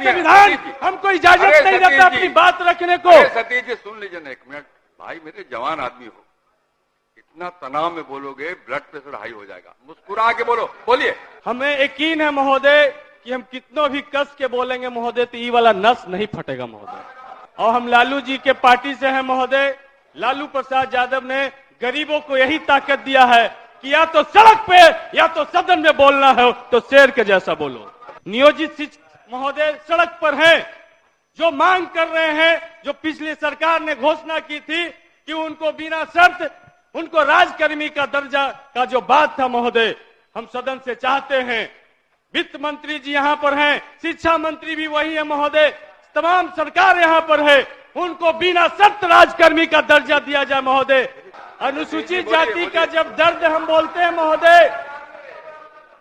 संविधान हमको इजाजत नहीं देता अपनी बात रखने को। सतीश जी सुन लीजिए ना एक मिनट। भाई मेरे जवान आदमी हो, इतना तनाव में बोलोगे ब्लड प्रेशर हाई हो जाएगा। मुस्कुरा के बोलो, बोलिए। हमें यकीन है महोदय कि हम कितनों भी कस के बोलेंगे महोदय तो ये वाला नस नहीं फटेगा महोदय। और हम लालू जी के पार्टी से हैं महोदय। लालू प्रसाद यादव ने गरीबों को यही ताकत दिया है कि या तो सड़क पे या तो सदन में बोलना है तो शेर के जैसा बोलो। नियोजित शिक्षक महोदय सड़क पर हैं, जो मांग कर रहे हैं, जो पिछली सरकार ने घोषणा की थी कि उनको बिना शर्त उनको राजकर्मी का दर्जा का जो बात था महोदय, हम सदन से चाहते हैं। वित्त मंत्री जी यहाँ पर हैं, शिक्षा मंत्री भी वही है महोदय, तमाम सरकार यहाँ पर है, उनको बिना शर्त राजकर्मी का दर्जा दिया जाए महोदय। अनुसूचित जाति का जब दर्द हम बोलते हैं महोदय,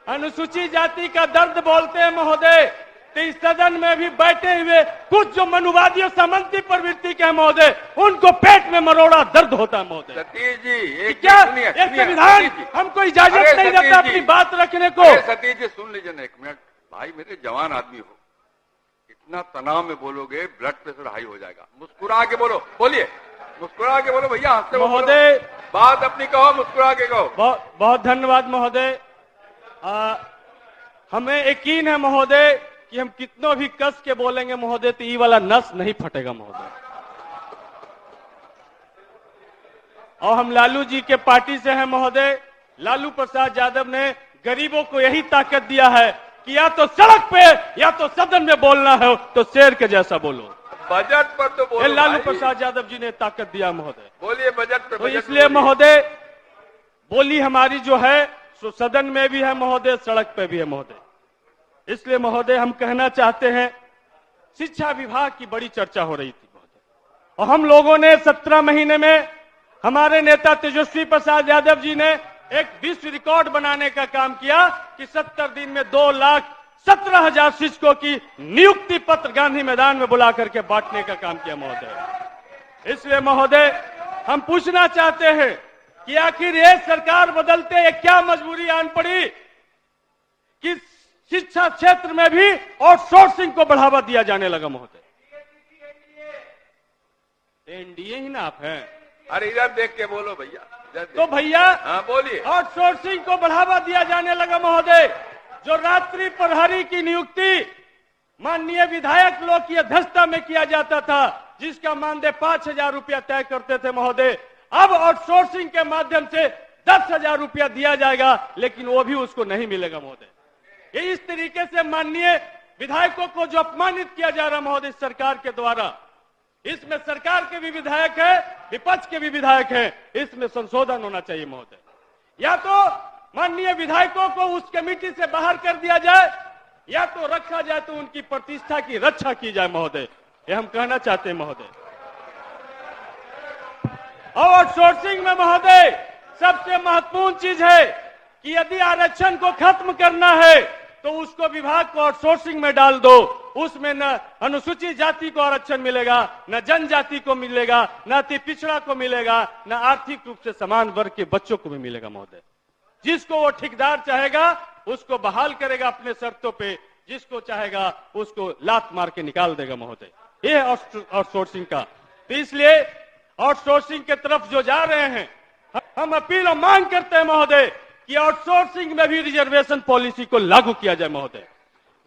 अनुसूचित जाति का दर्द बोलते हैं महोदय, तो इस सदन में भी बैठे हुए कुछ जो मनुवादी और सामंती प्रवृत्ति के हैं महोदय, उनको पेट में मरोड़ा दर्द होता है महोदय। सतीश जी क्या ये संविधान हमको इजाजत नहीं देता अपनी बात रखने को। सतीश जी सुन लीजिए ना एक मिनट। भाई मेरे जवान आदमी हो, इतना तनाव में बोलोगे ब्लड प्रेशर हाई हो जाएगा। मुस्कुरा के बोलो, बोलिए। मुस्कुरा के बोलो भैया, हंसते महोदय। बात अपनी कहो, मुस्कुरा के कहो। बहुत धन्यवाद महोदय। हमें यकीन है महोदय कि हम कितनों भी कस के बोलेंगे महोदय तो ये वाला नस नहीं फटेगा महोदय। और हम लालू जी के पार्टी से हैं महोदय। लालू प्रसाद यादव ने गरीबों को यही ताकत दिया है कि या तो सड़क पे या तो सदन में बोलना है तो शेर के जैसा बोलो। बजट पर तो बोलो। लालू प्रसाद यादव जी ने ताकत दिया महोदय। बोलिए बजट पे। तो इसलिए महोदय बोली हमारी जो है सो सदन में भी है महोदय, सड़क पे भी है महोदय। इसलिए महोदय हम कहना चाहते हैं, शिक्षा विभाग की बड़ी चर्चा हो रही थी महोदय, और हम लोगों ने 17 महीने में हमारे नेता तेजस्वी प्रसाद यादव जी ने एक विश्व रिकॉर्ड बनाने का काम किया कि 70 दिन में 2,17,000 शिक्षकों की नियुक्ति पत्र गांधी मैदान में बुला करके बांटने का काम किया महोदय। इसलिए महोदय हम पूछना चाहते हैं कि आखिर ये सरकार बदलते ये क्या मजबूरी आन पड़ी कि शिक्षा क्षेत्र में भी आउटसोर्सिंग को बढ़ावा दिया जाने लगा महोदय। एनडीए ही ना आप हैं। अरे इधर देख के बोलो भैया। तो भैया हाँ बोलिए। आउटसोर्सिंग को बढ़ावा दिया जाने लगा महोदय। जो रात्रि प्रहरी की नियुक्ति माननीय विधायक लोग की अध्यक्षता में किया जाता था, जिसका मानदेय 5,000 रुपया तय करते थे महोदय, अब आउटसोर्सिंग के माध्यम से 10,000 रुपया दिया जाएगा, लेकिन वो भी उसको नहीं मिलेगा महोदय। ये इस तरीके से माननीय विधायकों को जो अपमानित किया जा रहा महोदय सरकार के द्वारा, इसमें सरकार के भी विधायक है, विपक्ष के भी विधायक हैं, इसमें संशोधन होना चाहिए महोदय। या तो माननीय विधायकों को उस कमेटी से बाहर कर दिया जाए, या तो रखा जाए तो उनकी प्रतिष्ठा की रक्षा की जाए महोदय। ये हम कहना चाहते हैं महोदय। और आउटसोर्सिंग में महोदय सबसे महत्वपूर्ण चीज है कि यदि आरक्षण को खत्म करना है तो उसको विभाग को आउटसोर्सिंग में डाल दो। उसमें न अनुसूचित जाति को आरक्षण मिलेगा, न जनजाति को मिलेगा, न अति पिछड़ा को मिलेगा, न आर्थिक रूप से समान वर्ग के बच्चों को भी मिलेगा महोदय। जिसको वो ठेकेदार चाहेगा उसको बहाल करेगा अपने शर्तों पे, जिसको चाहेगा उसको लात मार के निकाल देगा महोदय। ये है आउटसोर्सिंग का। तो इसलिए आउटसोर्सिंग के तरफ जो जा रहे हैं, हम अपील और मांग करते हैं महोदय कि आउटसोर्सिंग में भी रिजर्वेशन पॉलिसी को लागू किया जाए महोदय।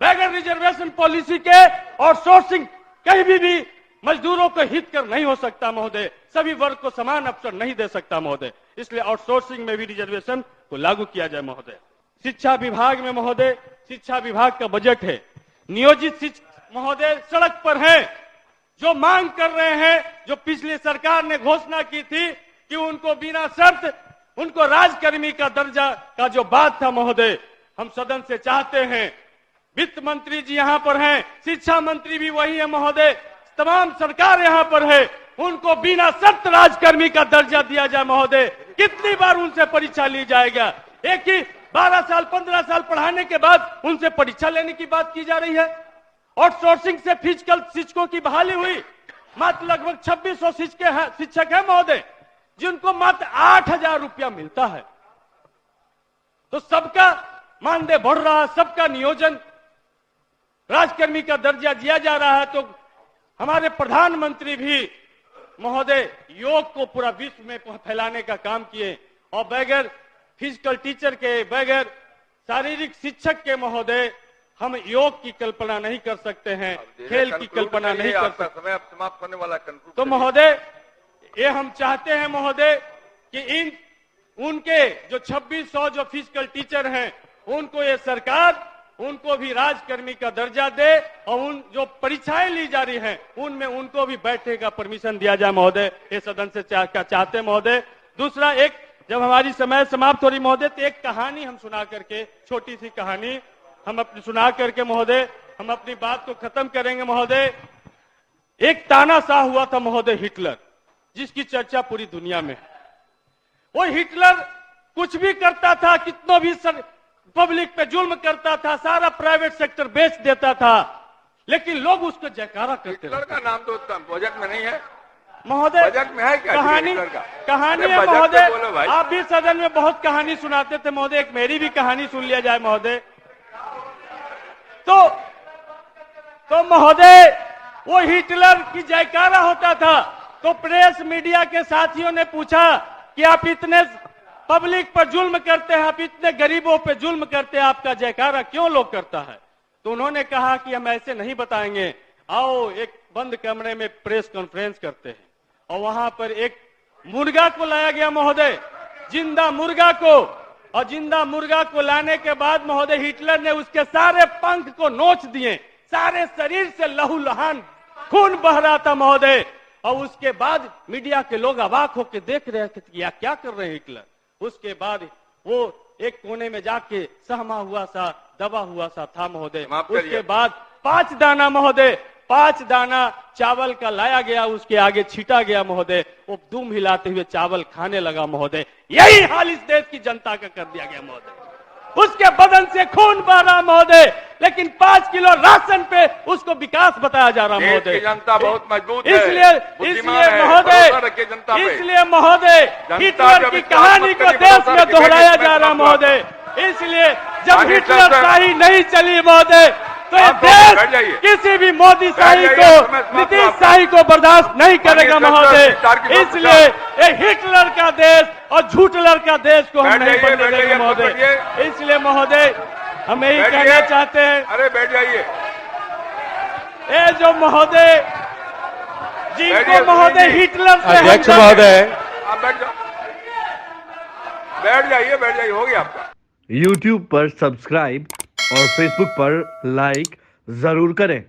बगैर रिजर्वेशन पॉलिसी के आउटसोर्सिंग कहीं भी मजदूरों को हित कर नहीं हो सकता महोदय, सभी वर्ग को समान अवसर नहीं दे सकता महोदय। इसलिए आउटसोर्सिंग में भी रिजर्वेशन को लागू किया जाए महोदय। शिक्षा विभाग में महोदय, शिक्षा विभाग का बजट है, नियोजित शिक्षक महोदय सड़क पर हैं, जो मांग कर रहे हैं, जो पिछली सरकार ने घोषणा की थी कि उनको बिना शर्त उनको राजकर्मी का दर्जा का जो बात था महोदय, हम सदन से चाहते हैं। वित्त मंत्री जी यहाँ पर हैं, शिक्षा मंत्री भी वही है महोदय, तमाम सरकार यहाँ पर है, उनको बिना शर्त राजकर्मी का दर्जा दिया जाए महोदय। कितनी बार उनसे परीक्षा ली जाएगा? एक ही 12 साल 15 साल पढ़ाने के बाद उनसे परीक्षा लेने की बात की जा रही है। आउटसोर्सिंग से फिजिकल शिक्षकों की बहाली हुई, मात्र लगभग 2600 शिक्षक है महोदय, जिनको मात्र 8,000 रुपया मिलता है। तो सबका मानदेय बढ़ रहा, सबका नियोजन राजकर्मी का दर्जा दिया जा रहा है, तो हमारे प्रधानमंत्री भी महोदय योग को पूरा विश्व में फैलाने का काम किए, और बगैर फिजिकल टीचर के, बगैर शारीरिक शिक्षक के महोदय हम योग की कल्पना नहीं कर सकते हैं, खेल की कल्पना नहीं कर सकते। समय अब समाप्त होने वाला। तो महोदय ये हम चाहते हैं महोदय कि उनके जो 2600 जो फिजिकल टीचर हैं, उनको ये सरकार उनको भी राजकर्मी का दर्जा दे, और उन जो परीक्षाएं ली जा रही हैं उनमें उनको भी बैठने का परमिशन दिया जाए महोदय, ये सदन से चाहते हैं महोदय। दूसरा, एक जब हमारी समय समाप्त हो रही महोदय, तो एक कहानी हम सुना करके, छोटी सी कहानी हम अपनी सुना करके महोदय हम अपनी बात को खत्म करेंगे महोदय। एक तानाशाह हुआ था महोदय हिटलर, जिसकी चर्चा पूरी दुनिया में। वो हिटलर कुछ भी करता था, कितना भी पब्लिक पे जुल्म करता था, सारा प्राइवेट सेक्टर बेच देता था, लेकिन लोग उसको जयकारा करते थे। हिटलर का नाम तो बजट में नहीं है महोदय, बजट में है क्या? कहानी है महोदय, आप भी सदन में बहुत कहानी सुनाते थे महोदय, एक मेरी भी कहानी सुन लिया जाए महोदय। तो महोदय वो हिटलर की जयकारा होता था, तो प्रेस मीडिया के साथियों ने पूछा कि आप इतने पब्लिक पर जुल्म करते हैं, आप इतने गरीबों पे जुल्म करते हैं, आपका जयकारा क्यों लोग करता है? तो उन्होंने कहा कि हम ऐसे नहीं बताएंगे, आओ एक बंद कमरे में प्रेस कॉन्फ्रेंस करते हैं। और वहां पर एक मुर्गा को लाया गया महोदय, जिंदा मुर्गा को, और जिंदा मुर्गा को लाने के बाद महोदय हिटलर ने उसके सारे पंख को नोच दिए, सारे शरीर से लहूलुहान खून बह रहा था महोदय। और उसके बाद मीडिया के लोग अवाक होकर देख रहे थे कि क्या कर रहे हैं हिटलर। उसके बाद वो एक कोने में जाके सहमा हुआ सा, दबा हुआ सा था महोदय। उसके बाद 5 दाना महोदय, 5 दाना चावल का लाया गया, उसके आगे छीटा गया महोदय। वो दुम हिलाते हुए चावल खाने लगा महोदय। यही हाल इस देश की जनता का कर दिया गया महोदय। उसके बदन से खून बह रहा महोदय, लेकिन 5 किलो राशन पे उसको विकास बताया जा रहा महोदय। जनता बहुत मजबूत है, इसलिए महोदय हिटलर की कहानी को देश में दोहराया जा रहा महोदय। इसलिए जब हिटलर शाही नहीं चली महोदय, तो ये देश किसी भी मोदी शाही को, नीतीश शाही को बर्दाश्त नहीं करेगा महोदय। इसलिए ये हिटलर का देश और झूठलर का देश को हम नहीं बनने देंगे महोदय। इसलिए महोदय हम यही कहना चाहते हैं, अरे बैठ जाइए। ये जो महोदय जिनको महोदय हिटलर से अध्यक्ष महोदय, आप बैठ जाओ, बैठ जाइए, हो गया आपका। YouTube पर सब्सक्राइब और Facebook पर लाइक जरूर करें।